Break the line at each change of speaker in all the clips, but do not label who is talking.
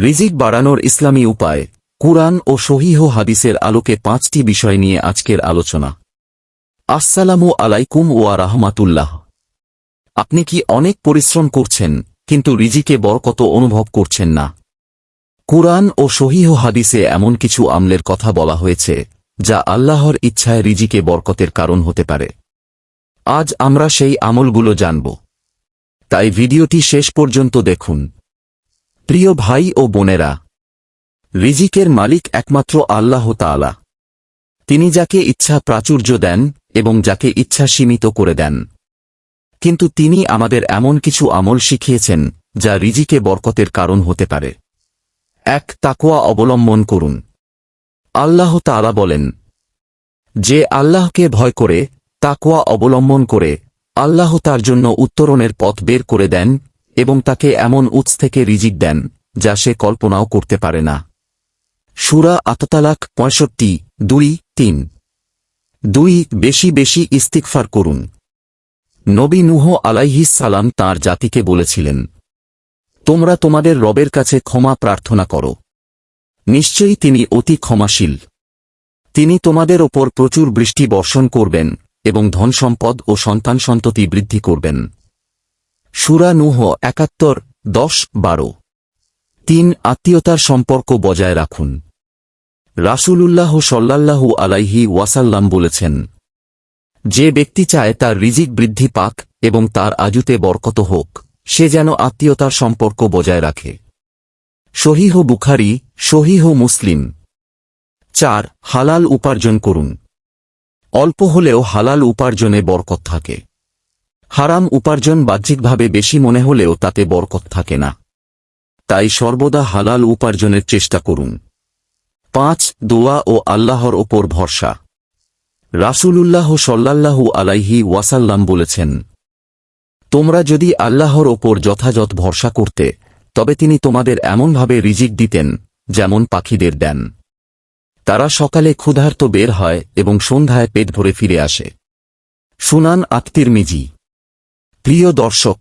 রিজিক বাড়ানোর ইসলামী উপায়, কুরআন ও সহিহ হাদিসের আলোকে 5টি বিষয় নিয়ে আজকের আলোচনা। আসসালামু আলাইকুম ওয়া রাহমাতুল্লাহ। আপনি কি অনেক পরিশ্রম করছেন কিন্তু রিজিকে বরকত অনুভব করছেন না? কুরআন ও সহিহ হাদিসে এমন কিছু আমলের কথা বলা হয়েছে যা আল্লাহর ইচ্ছায় রিজিকে বরকতের কারণ হতে পারে। আজ আমরা সেই আমলগুলো জানব, তাই ভিডিওটি শেষ পর্যন্ত দেখুন। প্রিয় ভাই ও বোনেরা, রিজিকের মালিক একমাত্র আল্লাহ তাআলা। তিনি যাকে ইচ্ছা প্রাচুর্য দেন এবং যাকে ইচ্ছা সীমিত করে দেন। কিন্তু তিনি আমাদের এমন কিছু আমল শিখিয়েছেন যা রিজিকে বরকতের কারণ হতে পারে। 1. তাকওয়া অবলম্বন করুন। আল্লাহ তাআলা বলেন, যে আল্লাহকে ভয় করে, তাকওয়া অবলম্বন করে, আল্লাহ তার জন্য উত্তরণের পথ বের করে দেন এবং তাকে এমন উৎস থেকে রিজিক দেন যা সে কল্পনাও করতে পারে না। সূরা আত-তালাক 65:2-3। 2. বেশি বেশি ইস্তিগফার করুন। নবী নূহ আলাইহিস সালাম তাঁর জাতিকে বলেছিলেন, তোমরা তোমাদের রবের কাছে ক্ষমা প্রার্থনা করো, নিশ্চয়ই তিনি অতি ক্ষমাশীল। তিনি তোমাদের ওপর প্রচুর বৃষ্টি বর্ষণ করবেন এবং ধনসম্পদ ও সন্তান-সন্ততি বৃদ্ধি করবেন। সূরা নূহ 71:10-12। 3. আত্মীয়তার সম্পর্ক বজায় রাখুন। রাসূলুল্লাহ সাল্লাল্লাহু আলাইহি ওয়াসাল্লাম বলেছেন, যে ব্যক্তি চায় তার রিজিক বৃদ্ধি পাক এবং তার আজুতে বরকত হোক, সে যেন আত্মীয়তার সম্পর্ক বজায় রাখে। সহিহ বুখারী, সহিহ মুসলিম। 4. হালাল উপার্জন করুন। অল্প হলেও হালাল উপার্জনে বরকত থাকে। হারাম উপার্জন বাহ্যিকভাবে বেশি মনে হলেও তাতে বরকত থাকে না। তাই সর্বদা হালাল উপার্জনের চেষ্টা করুন। 5. দোয়া ও আল্লাহর ওপর ভরসা। রাসূলুল্লাহ সাল্লাল্লাহু আলাইহি ওয়াসাল্লাম বলেছেন, তোমরা যদি আল্লাহর ওপর যথাযথ ভরসা করতে, তবে তিনি তোমাদের এমনভাবে রিজিক দিতেন যেমন পাখিদের দেন। তারা সকালে ক্ষুধার্ত বের হয় এবং সন্ধ্যায় পেট ভরে ফিরে আসে। সুনান আত-তিরমিজি। প্রিয় দর্শক,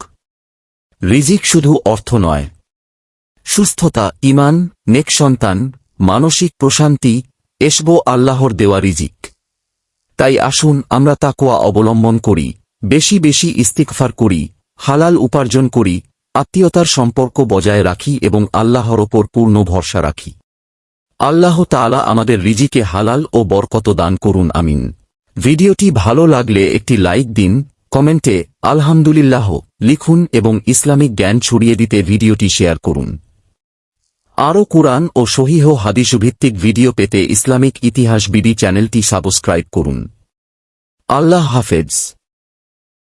রিজিক শুধু অর্থ নয়, সুস্থতা, ঈমান, নেক সন্তান, মানসিক প্রশান্তি এসব আল্লাহর দেওয়া রিজিক। তাই আসুন আমরা তাকওয়া অবলম্বন করি, বেশি বেশি ইস্তিগফার করি, হালাল উপার্জন করি, আত্মীয়তার সম্পর্ক বজায় রাখি এবং আল্লাহর ওপর পূর্ণ ভরসা রাখি। আল্লাহ তাআলা আমাদের রিজিকে হালাল ও বরকত দান করুন, আমিন। ভিডিওটি ভালো লাগলে একটি লাইক দিন, কমেন্টে আলহামদুলিল্লাহ লিখুন এবং ইসলামিক জ্ঞান ছড়িয়ে দিতে ভিডিওটি শেয়ার করুন। আরও কুরআন ও সহিহ হাদিস ভিত্তিক ভিডিও পেতে ইসলামিক ইতিহাস বিডি চ্যানেলটি সাবস্ক্রাইব করুন। আল্লাহ হাফেজ।